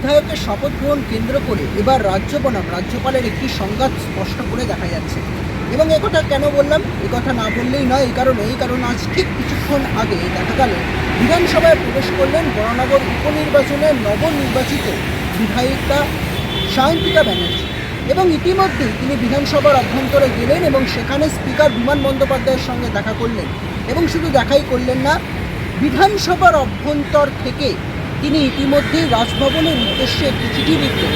বিধায়কের শপথ গ্রহণ কেন্দ্র করে এবার রাজ্য বনাম রাজ্যপালের একটি সংঘাত স্পষ্ট করে দেখা যাচ্ছে। এবং একথা কেন বললাম, একথা না বললেই নয়, এই কারণ আজ ঠিক কিছুক্ষণ আগে দেখা গেল বিধানসভায় প্রবেশ করলেন বরানগর উপনির্বাচনে নবনির্বাচিত বিধায়িকা সায়ন্তিকা ব্যানার্জি। এবং ইতিমধ্যেই তিনি বিধানসভার অভ্যন্তরে গেলেন এবং সেখানে স্পিকার বিমান বন্দ্যোপাধ্যায়ের সঙ্গে দেখা করলেন। এবং শুধু দেখাই করলেন না, বিধানসভার অভ্যন্তর থেকে তিনি ইতিমধ্যেই রাজভবনের উদ্দেশ্যে একটি চিঠি লিখলেন।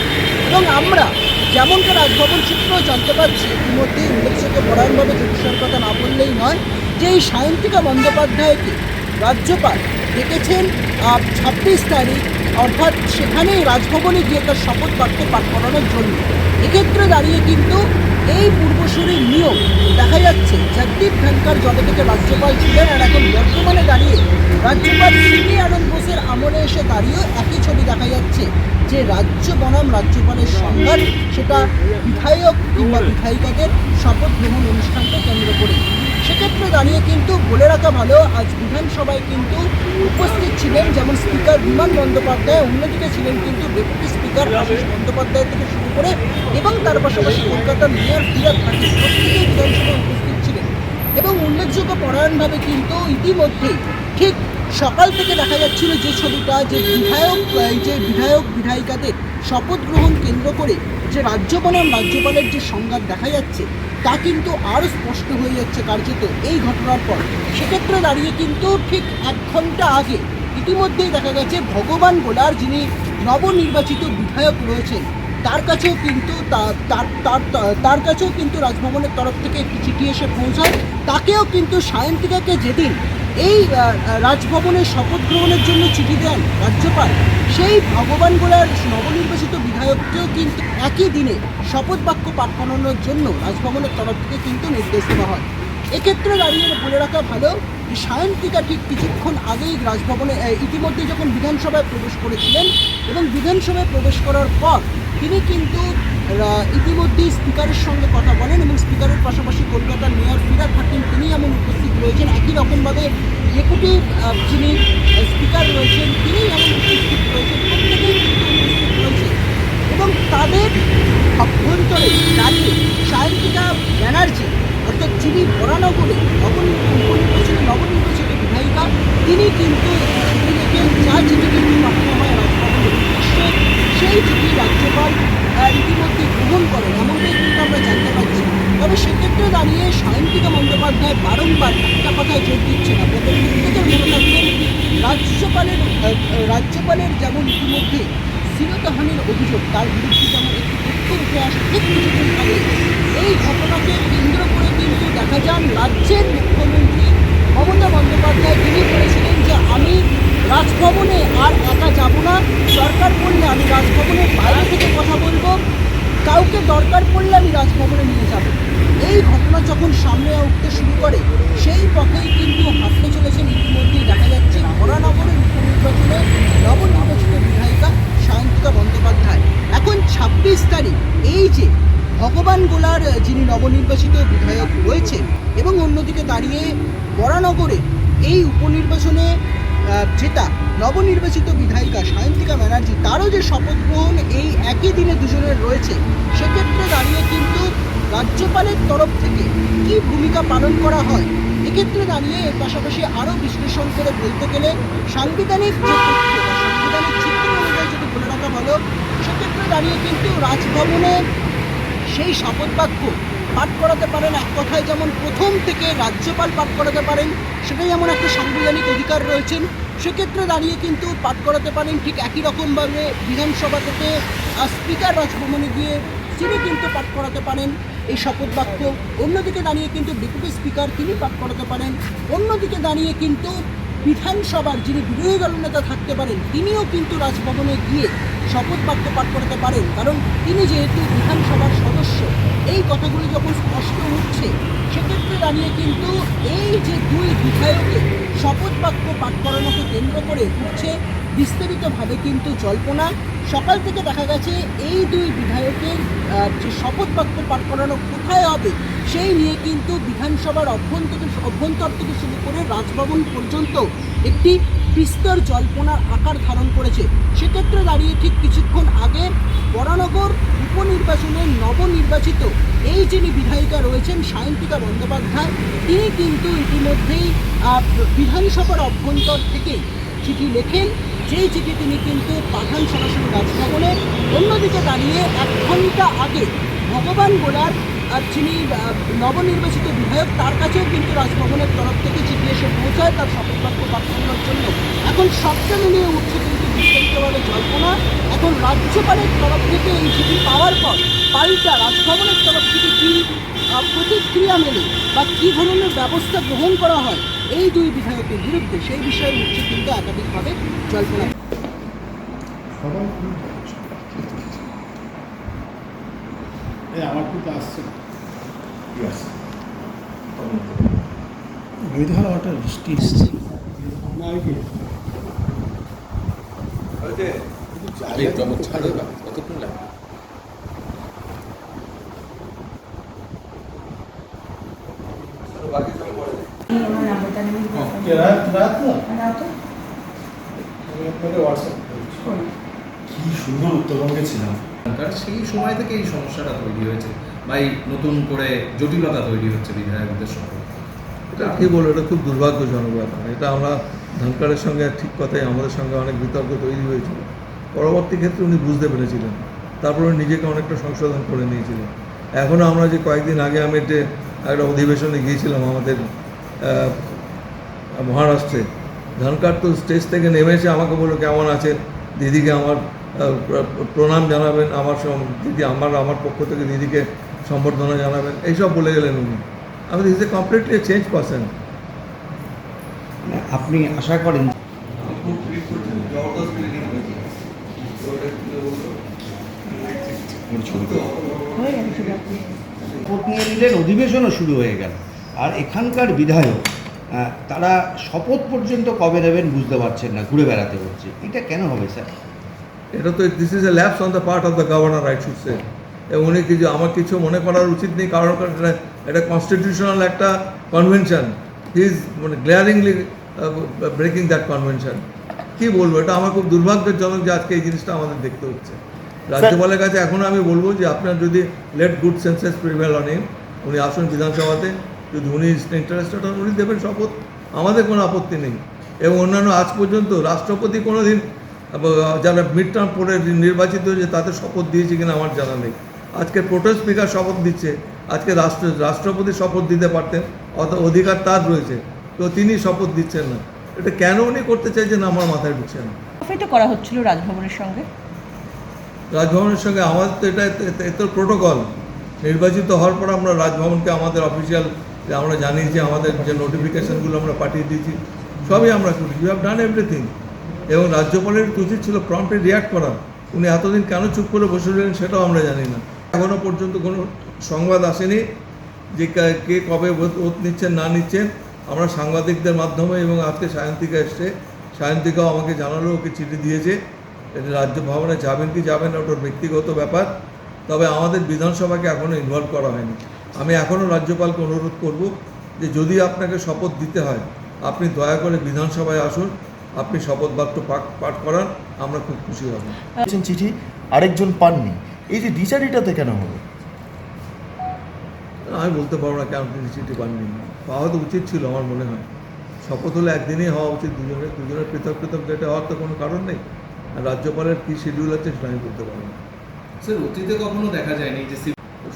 এবং আমরা যেমনটা রাজভবন সূত্র জানতে পারছি, ইতিমধ্যেই উল্লেখযোগ্য পরায়ণভাবে জ্যোতিষের কথা না বললেই নয় যে এই সায়ন্তিকা বন্দ্যোপাধ্যায়কে রাজ্যপাল ডেকেছেন 26 তারিখ, অর্থাৎ সেখানেই রাজভবনে গিয়ে তার শপথ বাক্য পাঠ করানোর জন্য। এক্ষেত্রে দাঁড়িয়ে কিন্তু এই পূর্বসূরির নিয়ম দেখা যাচ্ছে। জগদীপ ধনকর যবে থেকে রাজ্যপাল ছিলেন আর এখন বর্তমানে দাঁড়িয়ে রাজ্যপাল সিবি আনন্দ বোসের আমলে এসে দাঁড়িয়েও একই ছবি দেখা যাচ্ছে যে রাজ্য বনাম রাজ্যপালের সংঘাত, সেটা বিধায়ক কিংবা বিধায়িকাদের শপথ গ্রহণ অনুষ্ঠানকে কেন্দ্র করে। সেক্ষেত্রে দাঁড়িয়ে কিন্তু বলে রাখা ভালো, আজ বিধানসভায় কিন্তু উপস্থিত ছিলেন যেমন স্পিকার বিমান বন্দ্যোপাধ্যায়, অন্যদিকে ছিলেন কিন্তু ডেপুটি স্পিকার আশিস বন্দ্যোপাধ্যায় থেকে শুরু করে এবং তার পাশাপাশি কলকাতার মেয়র ফিরাদ হাকিম প্রত্যেকেই বিধানসভায় উপস্থিত ছিলেন। এবং উল্লেখযোগ্য পরায়ণভাবে কিন্তু ইতিমধ্যেই ঠিক সকাল থেকে দেখা যাচ্ছিল যে ছবিটা, যে বিধায়ক বিধায়িকাদের শপথ গ্রহণ কেন্দ্র করে যে রাজ্য বনাম রাজ্যপালের যে সংঘাত দেখা যাচ্ছে, তা কিন্তু আরও স্পষ্ট হয়ে যাচ্ছে কার্যত এই ঘটনার পর। সেক্ষেত্রে দাঁড়িয়ে কিন্তু ঠিক 1 ঘন্টা আগে ইতিমধ্যেই দেখা গেছে ভগবান গোলার, যিনি নবনির্বাচিত বিধায়ক রয়েছেন, তার কাছেও কিন্তু রাজভবনের তরফ থেকে একটি চিঠি এসে পৌঁছায়। তাকেও কিন্তু সায়ন্তিকাকে যেদিন এই রাজভবনের শপথ গ্রহণের জন্য চিঠি দেন রাজ্যপাল, সেই ভগবান গোলার নবনির্বাচিত বিধায়ককেও কিন্তু একই দিনে শপথ বাক্য পাঠ করানোর জন্য রাজভবনের তরফ থেকে কিন্তু নির্দেশ দেওয়া হয়। এক্ষেত্রে দাঁড়িয়ে বলে রাখা ভালো যে সায়ন্তিকা ঠিক কিছুক্ষণ আগেই রাজভবনে ইতিমধ্যে যখন বিধানসভায় প্রবেশ করেছিলেন এবং বিধানসভায় প্রবেশ করার পর তিনি কিন্তু ইতিমধ্যেই স্পিকারের সঙ্গে কথা বলেন এবং স্পিকারের পাশাপাশি কলকাতার মেয়র ফিরাদ হাকিম তিনি এমন উপস্থিত রয়েছেন। একই রকমভাবে ডেপুটি যিনি স্পিকার রয়েছেন তিনি এমন উপস্থিত রয়েছেন, প্রত্যেকেই কিন্তু উপস্থিত রয়েছে। এবং তাদের অভ্যন্তরে দাঁড়িয়ে সায়ন্তিকা ব্যানার্জি, অর্থাৎ যিনি বরানগরে নবনির্বাচিত বিধায়িকা, তিনি কিন্তু যা চিঠি কিন্তু পাঠানো হয় রাজভবনের উদ্দেশ্যে, সেই চিঠি রাজ্যপাল ইতিমধ্যে গ্রহণ করেন এমনটাই কিন্তু আমরা জানতে পারছি। তবে সেক্ষেত্রে দাঁড়িয়ে সায়ন্তিকা বন্দ্যোপাধ্যায় বারংবার একটা কথায় জোর দিচ্ছে না, প্রত্যেকের মনে রাখবেন রাজ্যপালের যেমন ইতিমধ্যে শ্লীলতাহানির অভিযোগ, তার বিরুদ্ধে যেমন একটি তথ্য উঠে আসে ঠিক কিছুদিন আগে, এই ঘটনাকে কেন্দ্র করে কিন্তু দেখা যান রাজ্যের মুখ্যমন্ত্রী মমতা বন্দ্যোপাধ্যায় তিনি বলেছিলেন যে আমি রাজভবনে আর একা যাব না, দরকার পড়লে আমি রাজভবনের বাইরে থেকে কথা বলবো, কাউকে দরকার পড়লে আমি রাজভবনে নিয়ে যাব। এই ঘটনা যখন সামনে উঠতে শুরু করে, সেই পথেই কিন্তু হাঁটতে চলেছেন ইতিমধ্যেই দেখা যাচ্ছে বরানগরের উপনির্বাচনে নবনির্বাচিত বিধায়িকা সায়ন্তিকা বন্দ্যোপাধ্যায়। এখন 26 তারিখ এই যে ভগবান গোলার যিনি নবনির্বাচিত বিধায়ক রয়েছেন এবং অন্যদিকে দাঁড়িয়ে বরানগরে এই উপনির্বাচনে যেটা নবনির্বাচিত বিধায়িকা সায়ন্তিকা ব্যানার্জি, তারও যে শপথ গ্রহণ এই একই দিনে দুজনের রয়েছে, সেক্ষেত্রে দাঁড়িয়ে কিন্তু রাজ্যপালের তরফ থেকে কী ভূমিকা পালন করা হয়, এক্ষেত্রে দাঁড়িয়ে এর পাশাপাশি আরও বিশ্লেষণ করে বলতে গেলে সাংবিধানিক যে তথ্য বা সাংবিধানিক চিত্র অনুযায়ী যদি বলে রাখা ভালো, সেক্ষেত্রে দাঁড়িয়ে কিন্তু রাজভবনে সেই শপথ বাক্য পাঠ করাতে পারেন এক কথায় যেমন প্রথম থেকে রাজ্যপাল পাঠ করাতে পারেন, সেটাই এমন একটা সাংবিধানিক অধিকার রয়েছেন। সেক্ষেত্রে দাঁড়িয়ে কিন্তু পাঠ করাতে পারেন ঠিক একই রকমভাবে বিধানসভা থেকে স্পিকার রাজভবনে গিয়ে তিনি কিন্তু পাঠ করাতে পারেন এই শপথ বাক্য। অন্যদিকে দাঁড়িয়ে কিন্তু ডেপুটি স্পিকার তিনি পাঠ করাতে পারেন। অন্যদিকে দাঁড়িয়ে কিন্তু বিধানসভার যিনি বিরোধী দলনেতা থাকতে পারেন তিনিও কিন্তু রাজভবনে গিয়ে শপথ বাক্য পাঠ করাতে পারেন, কারণ তিনি যেহেতু বিধানসভার সদস্য। এই কথাগুলি যখন স্পষ্ট উঠছে, সেক্ষেত্রে দাঁড়িয়ে কিন্তু এই যে দুই বিধায়কের শপথ বাক্য পাঠ করানোকে কেন্দ্র করে উঠছে বিস্তারিতভাবে কিন্তু জল্পনা। সকাল থেকে দেখা গেছে এই দুই বিধায়কের যে শপথ বাক্য পাঠ করানো কোথায় হবে সেই নিয়ে কিন্তু বিধানসভার অভ্যন্তর থেকে শুরু করে রাজভবন পর্যন্ত একটি বিস্তর জল্পনার আকার ধারণ করেছে। সেক্ষেত্রে দাঁড়িয়ে ঠিক কিছুক্ষণ আগে বরানগর উপনির্বাচনে নবনির্বাচিত এই যিনি বিধায়িকা রয়েছেন সায়ন্তিকা বন্দ্যোপাধ্যায়, তিনি কিন্তু ইতিমধ্যেই বিধানসভার অভ্যন্তর থেকে চিঠি লেখেন। যেই চিঠি তিনি কিন্তু পাঠান সরাসরি রাজভবনে। অন্যদিকে দাঁড়িয়ে 1 ঘন্টা আগে ভগবান গোলার যিনি নবনির্বাচিত বিধায়ক, তার কাছেও কিন্তু রাজভবনের তরফ থেকে চিঠি এসে পৌঁছায় তার শপথবাক্য পাঠ করানোর জন্য। এখন সবটা মিলিয়ে উঠছে কিন্তু বিস্তারিতভাবে জল্পনা। এখন রাজ্যপালের তরফ থেকে এই চিঠি পাওয়ার পর পাল্টা রাজভবনের তরফ থেকে কী প্রতিক্রিয়া মেলে বা কী ধরনের ব্যবস্থা গ্রহণ করা হয় এই দুই বিধায়কের বিরুদ্ধে, সেই বিষয়ে উঠছে কিন্তু একাধিকভাবে জল্পনা। আমার খুব আসছে একটা বৃষ্টি এসছে কি সুন্দর উত্তরবঙ্গে ছিলাম, সেই সময় থেকে এই সমস্যাটা তৈরি হয়েছে বা এই নতুন করে জটিলতা তৈরি হচ্ছে বিধায়কদের সঙ্গে। এটা কী বলবো, এটা খুব দুর্ভাগ্যজনক ব্যাপার। এটা আমরা ধনকরের সঙ্গে ঠিক কথাই আমাদের সঙ্গে অনেক বিতর্ক তৈরি হয়েছিল। পরবর্তী ক্ষেত্রে উনি বুঝতে পেরেছিলেন, তারপরে নিজেকে অনেকটা সংশোধন করে নিয়েছিলেন। এখনও আমরা যে কয়েকদিন আগে আমি একটা অধিবেশনে গিয়েছিলাম আমাদের মহারাষ্ট্রে, ধনকর তো স্টেজ থেকে নেমে এসে আমাকে বললো কেমন আছেন দিদিকে আমার প্রণাম জানাবেন, দিদি আমার পক্ষ থেকে দিদিকে সম্বর্ধনা জানাবেন, এইসব বলে গেলেন উনি। আমি is a completely change person. আপনি আশা করেন শপথ নিয়ে নিলেন, অধিবেশনও শুরু হয়ে গেল, আর এখানকার বিধায়ক তারা শপথ পর্যন্ত কবে নেবেন বুঝতে পারছেন না, ঘুরে বেড়াতে হচ্ছে। এটা কেন হবে স্যার? এটা তো this is a lapse on the part of the governor, I should say. এবং উনি আমার কিছু মনে করার উচিত নেই, কারণ এটা কনস্টিটিউশনাল একটা convention. He is glaringly breaking that convention. কী বলবো, এটা আমার খুব দুর্ভাগ্যজনক যে আজকে এই জিনিসটা আমাদের দেখতে হচ্ছে। রাজ্যপালের কাছে এখনও আমি বলবো যে আপনার যদি let good senses prevail on him, উনি আসুন বিধানসভাতে, যদি উনি ইন্টারেস্টেড হন উনি দেবেন শপথ, আমাদের কোনো আপত্তি নেই। এবং অন্যান্য আজ পর্যন্ত রাষ্ট্রপতি কোনো দিন যারা মিড টার্ম পরে নির্বাচিত হয়েছে তাদের শপথ দিয়েছে কিনা আমার জানা নেই। আজকে প্রোটেম স্পিকার শপথ দিচ্ছে, আজকে রাষ্ট্রপতি শপথ দিতে পারতেন, অত অধিকার তার রয়েছে, তো তিনি শপথ দিচ্ছেন না। এটা কেন উনি করতে চাইছেন আমার মাথায় ঢুকছে না। এটা করা হচ্ছিল রাজভবনের সঙ্গে আমাদের তো এটা এত প্রোটোকল। নির্বাচিত হওয়ার পর আমরা রাজভবনকে আমাদের অফিসিয়াল আমরা জানিয়েছি, আমাদের যে নোটিফিকেশনগুলো আমরা পাঠিয়ে দিয়েছি, সবই আমরা করি। You have done everything. এবং রাজ্যপালের উচিত ছিল প্রম্পটলি রিয়াক্ট করা। উনি এতদিন কেন চুপ করে বসে রইলেন সেটাও আমরা জানি না। এখনও পর্যন্ত কোনো সংবাদ আসেনি যে কে কবে ওত নিচ্ছেন না নিচ্ছেন। আমরা সাংবাদিকদের মাধ্যমে এবং আজকে সায়ন্তিকা এসছে, সায়ন্তিকাও আমাকে জানালো, ওকে চিঠি দিয়েছে। এটা রাজ্য ভবনে যাবেন কি যাবেন না ওটার ব্যক্তিগত ব্যাপার, তবে আমাদের বিধানসভাকে এখনও ইনভলভ করা হয়নি। আমি এখনও রাজ্যপালকে অনুরোধ করব যে যদি আপনাকে শপথ দিতে হয় আপনি দয়া করে বিধানসভায় আসুন, আপনি শপথ বাক্য পাঠ করান, আমরা খুব খুশি হব। চিঠি আরেকজন পাননি, এই যে দ্বিচারিটাতে কেন হলো? আমি বলতে পারবো না কেন তিনি চিঠি পাননি, পাওয়া তো উচিত ছিল আমার মনে হয়। শপথ হলে একদিনই হওয়া উচিত, দুজনের পৃথক পৃথক ডেটে হওয়ার তো কোনো কারণ নেই। আর রাজ্যপালের কী শিডিউল আছে সেটা আমি বলতে পারবো না। স্যার, অতীতে কখনো দেখা যায়নি যে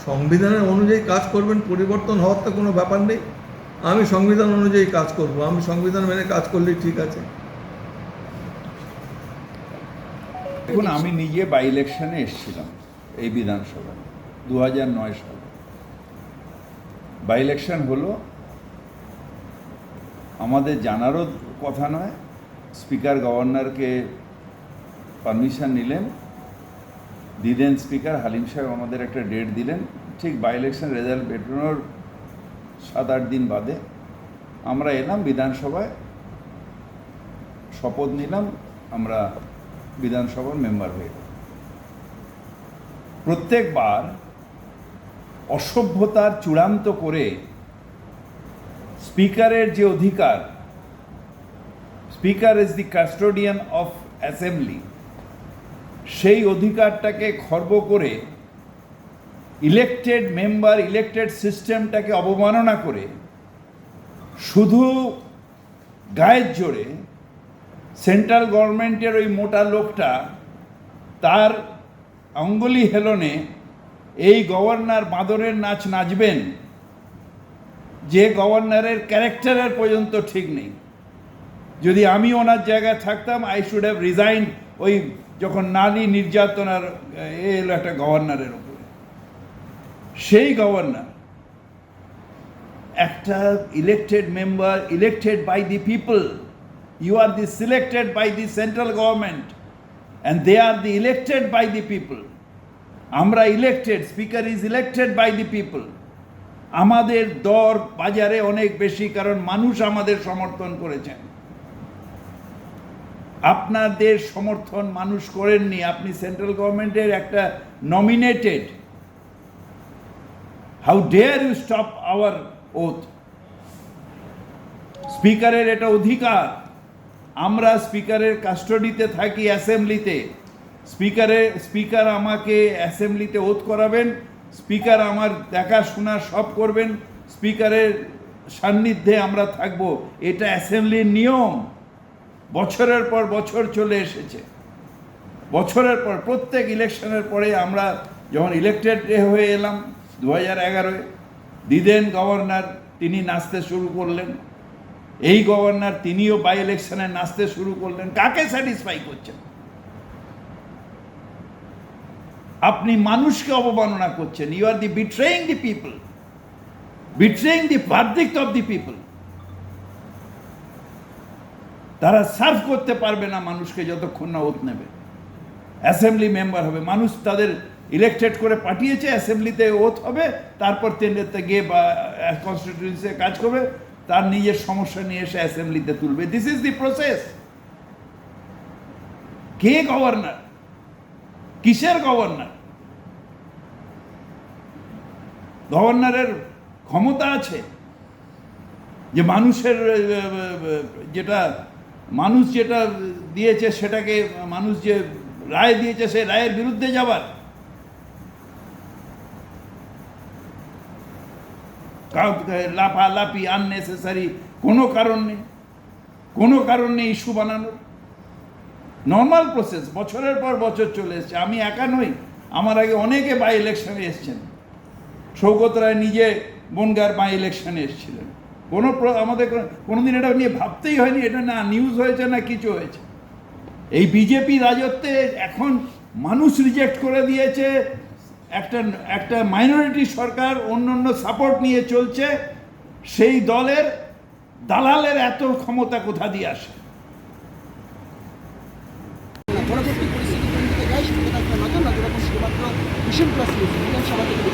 সংবিধানের অনুযায়ী কাজ করবেন, পরিবর্তন হওয়ার তো কোনো ব্যাপার নেই। আমি সংবিধান অনুযায়ী কাজ করব, আমি সংবিধান মেনে কাজ করলেই ঠিক আছে। দেখুন, আমি নিজে বাই ইলেকশনে এসেছিলাম এই বিধানসভায় 2009 সালে। বাই ইলেকশন হলো, আমাদের জানারও কথা নয়, স্পিকার গভর্নরকে পারমিশন নিলেন, দিলেন স্পিকার হালিম সাহেব আমাদের একটা ডেট দিলেন, ঠিক বাই ইলেকশন রেজাল্ট বেরোনোর 7-8 দিন বাদে আমরা এলাম বিধানসভায়, শপথ নিলাম, আমরা বিধানসভার মেম্বার হয়ে গেল। প্রত্যেকবার অসভ্যতার চূড়ান্ত করে স্পিকারের যে অধিকার, speaker is the custodian of assembly, সেই অধিকারটাকে খর্ব করে ইলেকটেড মেম্বার, ইলেকটেড সিস্টেমটাকে অবমাননা করে শুধু গায়ের জোরে সেন্ট্রাল গভর্নমেন্টের ওই মোটা লোকটা তার অঙ্গুলি হেলনে এই গভর্নর বাঁদরের নাচ নাচবেন, যে গভর্নরের ক্যারেক্টারের পর্যন্ত ঠিক নেই। যদি আমি ওনার জায়গায় থাকতাম, আই শুড হ্যাভ রিজাইন্ড। ওই যখন নারী নির্যাতনার এলো একটা গভর্নরের উপরে, সেই গভর্নর একটা elected member, elected by the people, you are the selected by the central government and they are the elected by the people. আমরা elected, speaker is elected by the people. আমাদের দর বাজারে অনেক বেশি, কারণ মানুষ আমাদের সমর্থন করেছেন। আপনাদের সমর্থন মানুষ করেননি, আপনি সেন্ট্রাল গভর্নমেন্টের একটা nominated. How dare you stop our oath? স্পিকারের এটা অধিকার। আমরা স্পিকারের কাস্টডিতে থাকি অ্যাসেম্বলিতে। স্পিকার আমাকে অ্যাসেম্বলিতে ওথ করাবেন, স্পিকার আমার দেখাশোনা সব করবেন, স্পিকারের সান্নিধ্যে আমরা থাকব। এটা অ্যাসেম্বলির নিয়ম। বছরের পর বছর চলে এসেছে, বছরের পর প্রত্যেক ইলেকশনের পরে আমরা যখন ইলেক্টেড হয়ে এলাম 2011-এ, দিদেন গভর্নর তিনি নাচতে শুরু করলেন। এই গভর্নর তিনিও বাই ইলেকশনে নাচতে শুরু করলেন। কাকে স্যাটিসফাই করছেন? আপনি মানুষকে অবমাননা করছেন। You are the betraying the people, betraying the verdict of the people. তারা সার্ভ করতে পারবে না মানুষকে যতক্ষণ না ওথ নেবে, অ্যাসেম্বলি মেম্বার হবে। মানুষ তাদের ইলেক্টেড করে পাঠিয়েছে, অ্যাসেম্বলিতে ওথ হবে, তারপর তেন্ডেতে গিয়ে বা কনস্টিটিউয়েন্সিতে কাজ করবে, তার নিজের সমস্যা নিয়ে এসে অ্যাসেম্বলিতে তুলবে। This is the process. K governor? কিসের গভর্নর? গভর্নরের ক্ষমতা আছে যে মানুষের যেটা মানুষ যেটা দিয়েছে সেটাকে, মানুষ যে রায় দিয়েছে সেই রায়ের বিরুদ্ধে যাবার? লাফালাফি আননেসেসারি কোনো কারণ নেই, কোনো কারণ নেই ইস্যু বানানোর। নর্মাল প্রসেস বছরের পর বছর চলে এসছে। আমি একা নই, আমার আগে অনেকে বাই ইলেকশনে এসছেন। সৌগত রায় নিজে বনগাঁর বাই ইলেকশনে এসেছিলেন। আমাদের কোনোদিন এটা নিয়ে ভাবতেই হয়নি, এটা না নিউজ হয়েছে না কিছু হয়েছে। এই বিজেপি রাজত্বে এখন মানুষ রিজেক্ট করে দিয়েছে। একটা মাইনরিটি সরকার অন্য সাপোর্ট নিয়ে চলছে। সেই দলের দালালের এত ক্ষমতা কোথা দিয়ে আসে? পরবর্তী পরিস্থিতি কোন দিকে যায় সেটা থাকবে নজর। নজর রাখুন শুধুমাত্র ভিশন প্লাস নিউজ। বিধানসভা থেকে